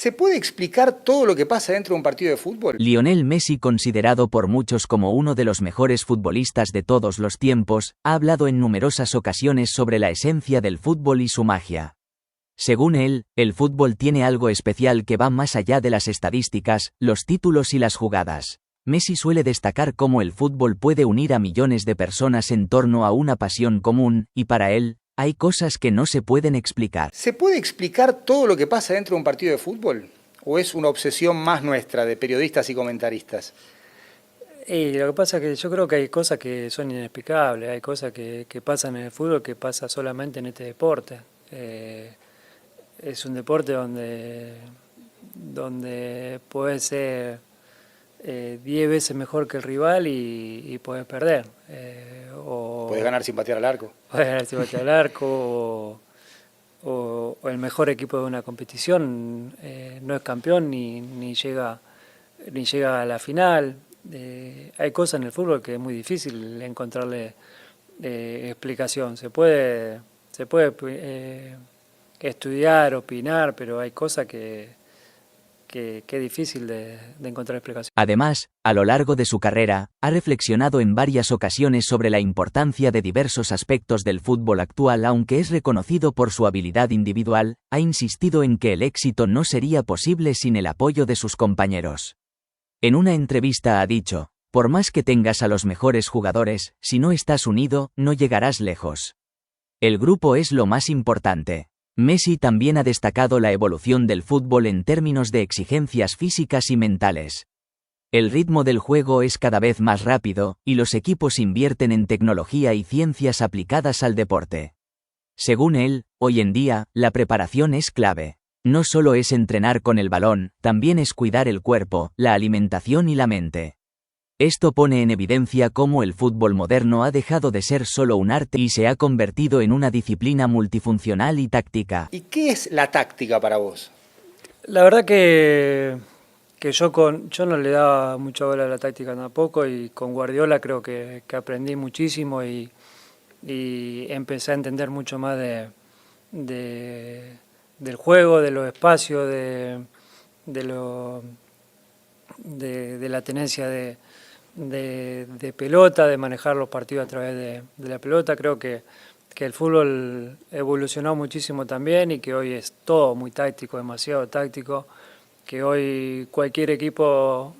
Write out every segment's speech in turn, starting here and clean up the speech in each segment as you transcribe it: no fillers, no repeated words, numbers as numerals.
¿Se puede explicar todo lo que pasa dentro de un partido de fútbol? Lionel Messi, considerado por muchos como uno de los mejores futbolistas de todos los tiempos, ha hablado en numerosas ocasiones sobre la esencia del fútbol y su magia. Según él, el fútbol tiene algo especial que va más allá de las estadísticas, los títulos y las jugadas. Messi suele destacar cómo el fútbol puede unir a millones de personas en torno a una pasión común, y para él, hay cosas que no se pueden explicar. ¿Se puede explicar todo lo que pasa dentro de un partido de fútbol? ¿O es una obsesión más nuestra de periodistas y comentaristas? Y lo que pasa es que yo creo que hay cosas que son inexplicables, hay cosas que pasan en el fútbol que pasa solamente en este deporte. Es un deporte donde puedes ser 10 veces mejor que el rival y puedes perder. Puedes ganar sin patear al arco. Puedes ganar sin patear al arco o el mejor equipo de una competición no es campeón ni llega a la final. Hay cosas en el fútbol que es muy difícil encontrarle explicación. Se puede estudiar, opinar, pero hay cosas que es difícil de encontrar explicación. Además, a lo largo de su carrera, ha reflexionado en varias ocasiones sobre la importancia de diversos aspectos del fútbol actual. Aunque es reconocido por su habilidad individual, ha insistido en que el éxito no sería posible sin el apoyo de sus compañeros. En una entrevista ha dicho: "Por más que tengas a los mejores jugadores, si no estás unido, no llegarás lejos. El grupo es lo más importante". Messi también ha destacado la evolución del fútbol en términos de exigencias físicas y mentales. El ritmo del juego es cada vez más rápido, y los equipos invierten en tecnología y ciencias aplicadas al deporte. Según él, hoy en día, la preparación es clave. No solo es entrenar con el balón, también es cuidar el cuerpo, la alimentación y la mente. Esto pone en evidencia cómo el fútbol moderno ha dejado de ser solo un arte y se ha convertido en una disciplina multifuncional y táctica. ¿Y qué es la táctica para vos? La verdad que yo no le daba mucha bola a la táctica tampoco, y con Guardiola creo que aprendí muchísimo y empecé a entender mucho más del juego, de los espacios, de la tenencia de pelota, de manejar los partidos a través de la pelota. Creo que el fútbol evolucionó muchísimo también y que hoy es todo muy táctico, demasiado táctico, que hoy cualquier equipo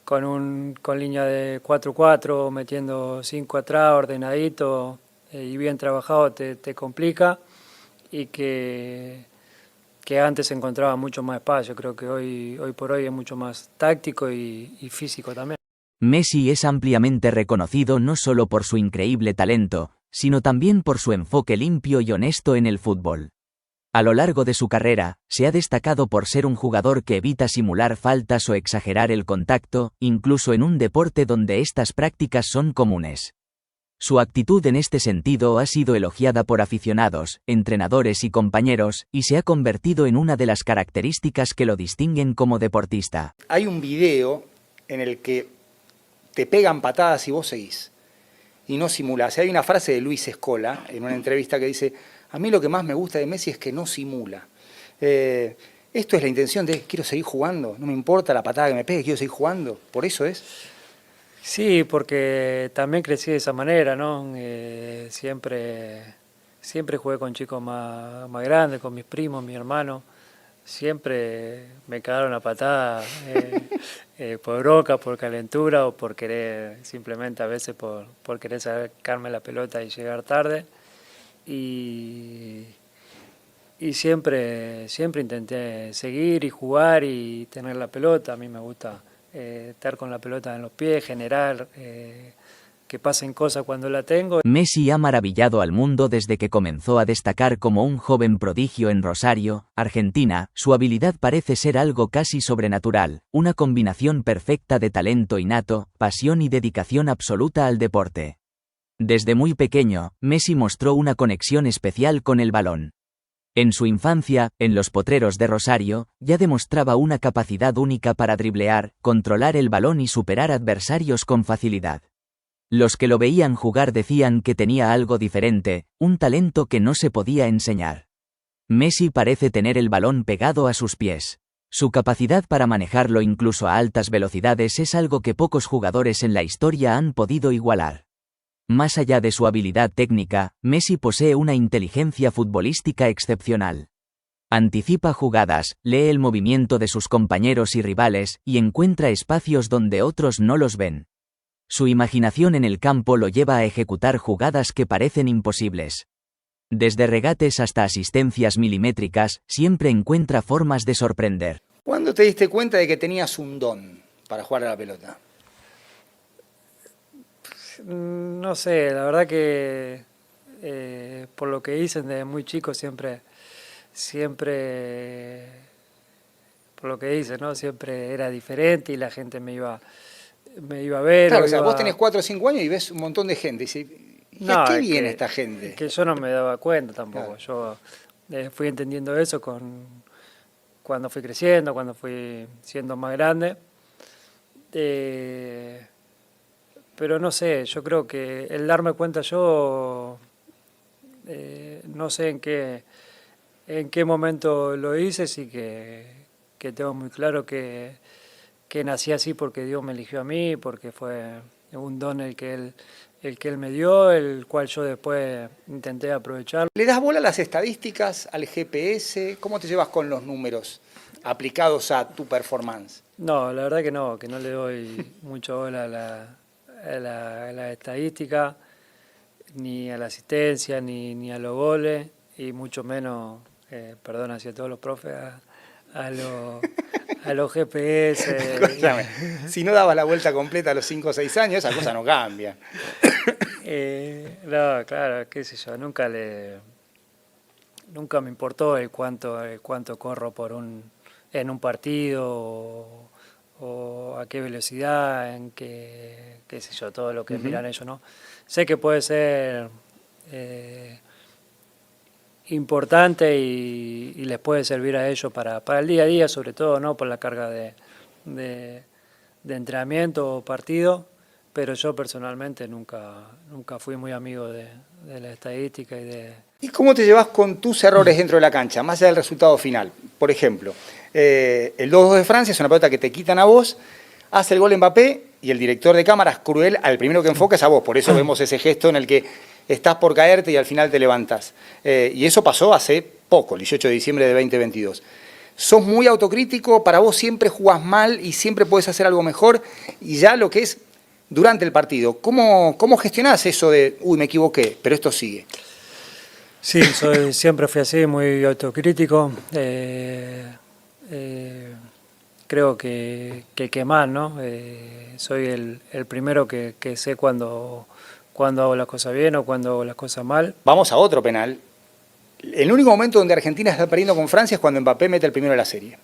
con línea de 4-4, metiendo 5 atrás, ordenadito y bien trabajado, te complica, y que antes se encontraba mucho más espacio. Creo que hoy por hoy es mucho más táctico y físico también. Messi es ampliamente reconocido no solo por su increíble talento, sino también por su enfoque limpio y honesto en el fútbol. A lo largo de su carrera, se ha destacado por ser un jugador que evita simular faltas o exagerar el contacto, incluso en un deporte donde estas prácticas son comunes. Su actitud en este sentido ha sido elogiada por aficionados, entrenadores y compañeros, y se ha convertido en una de las características que lo distinguen como deportista. Hay un video en el que te pegan patadas y vos seguís, y no simulás. Hay una frase de Luis Scola en una entrevista que dice: "A mí lo que más me gusta de Messi es que no simula". Esto es la intención de: quiero seguir jugando, no me importa la patada que me pegue, quiero seguir jugando. ¿Por eso es? Sí, porque también crecí de esa manera, ¿no? Siempre jugué con chicos más grandes, con mis primos, mi hermano. Siempre me cagaron a patada por bronca, por calentura o por querer, simplemente a veces por querer sacarme la pelota y llegar tarde. Y siempre intenté seguir y jugar y tener la pelota. A mí me gusta estar con la pelota en los pies, generar que pasen cosas cuando la tengo. Messi ha maravillado al mundo desde que comenzó a destacar como un joven prodigio en Rosario, Argentina. Su habilidad parece ser algo casi sobrenatural, una combinación perfecta de talento innato, pasión y dedicación absoluta al deporte. Desde muy pequeño, Messi mostró una conexión especial con el balón. En su infancia, en los potreros de Rosario, ya demostraba una capacidad única para driblear, controlar el balón y superar adversarios con facilidad. Los que lo veían jugar decían que tenía algo diferente, un talento que no se podía enseñar. Messi parece tener el balón pegado a sus pies. Su capacidad para manejarlo incluso a altas velocidades es algo que pocos jugadores en la historia han podido igualar. Más allá de su habilidad técnica, Messi posee una inteligencia futbolística excepcional. Anticipa jugadas, lee el movimiento de sus compañeros y rivales, y encuentra espacios donde otros no los ven. Su imaginación en el campo lo lleva a ejecutar jugadas que parecen imposibles. Desde regates hasta asistencias milimétricas, siempre encuentra formas de sorprender. ¿Cuándo te diste cuenta de que tenías un don para jugar a la pelota? No sé, la verdad que por lo que hice desde muy chico siempre, por lo que hice, ¿no? Siempre era diferente y la gente me iba a ver. Claro, o sea, vos tenés 4 o 5 años y ves un montón de gente. ¿Y a qué viene esta gente? Es que yo no me daba cuenta tampoco. Claro. Yo fui entendiendo eso cuando fui creciendo, cuando fui siendo más grande. Pero no sé, yo creo que el darme cuenta yo, no sé en qué momento lo hice, sí que tengo muy claro que nací así porque Dios me eligió a mí, porque fue un don el que Él me dio, el cual yo después intenté aprovechar. ¿Le das bola a las estadísticas, al GPS? ¿Cómo te llevas con los números aplicados a tu performance? No, la verdad que no le doy mucho bola a la estadística, ni a la asistencia, ni a los goles, y mucho menos, perdón hacia todos los profes, a los GPS. Escúchame, si no dabas la vuelta completa a los 5 o 6 años, esa cosa no cambia. No, claro, qué sé yo, nunca me importó el cuánto corro en un partido o a qué velocidad, en qué sé yo, todo lo que miran ellos, ¿no? Sé que puede ser importante y les puede servir a ellos para el día a día, sobre todo, ¿no? Por la carga de entrenamiento o partido, pero yo personalmente nunca fui muy amigo de la estadística ¿Y cómo te llevas con tus errores dentro de la cancha, más allá del resultado final? Por ejemplo, el 2-2 de Francia es una pelota que te quitan a vos, hace el gol Mbappé y el director de cámaras cruel al primero que enfoca es a vos, por eso vemos ese gesto en el que estás por caerte y al final te levantás. Y eso pasó hace poco, el 18 de diciembre de 2022. ¿Sos muy autocrítico? ¿Para vos siempre jugás mal y siempre podés hacer algo mejor? Y ya lo que es durante el partido, ¿cómo gestionás eso de, uy, me equivoqué, pero esto sigue? Sí, siempre fui así, muy autocrítico. Creo que mal, ¿no? Soy el primero que sé cuando hago las cosas bien o cuando hago las cosas mal. Vamos a otro penal. El único momento donde Argentina está perdiendo con Francia es cuando Mbappé mete el primero de la serie.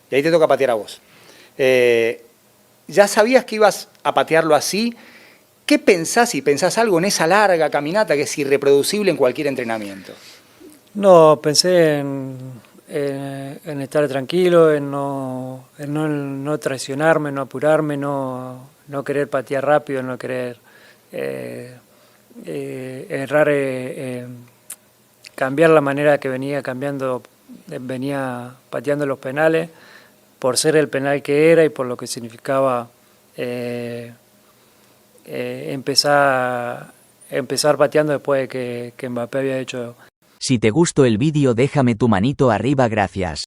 Y ahí te toca patear a vos. ¿Ya sabías que ibas a patearlo así? ¿Qué pensás, si pensás algo en esa larga caminata que es irreproducible en cualquier entrenamiento? No, pensé en estar tranquilo, en no traicionarme, no apurarme, no querer patear rápido, no querer errar, cambiar la manera que venía pateando los penales, por ser el penal que era y por lo que significaba empezar pateando después de que Mbappé había hecho. Si te gustó el vídeo déjame tu manito arriba, gracias.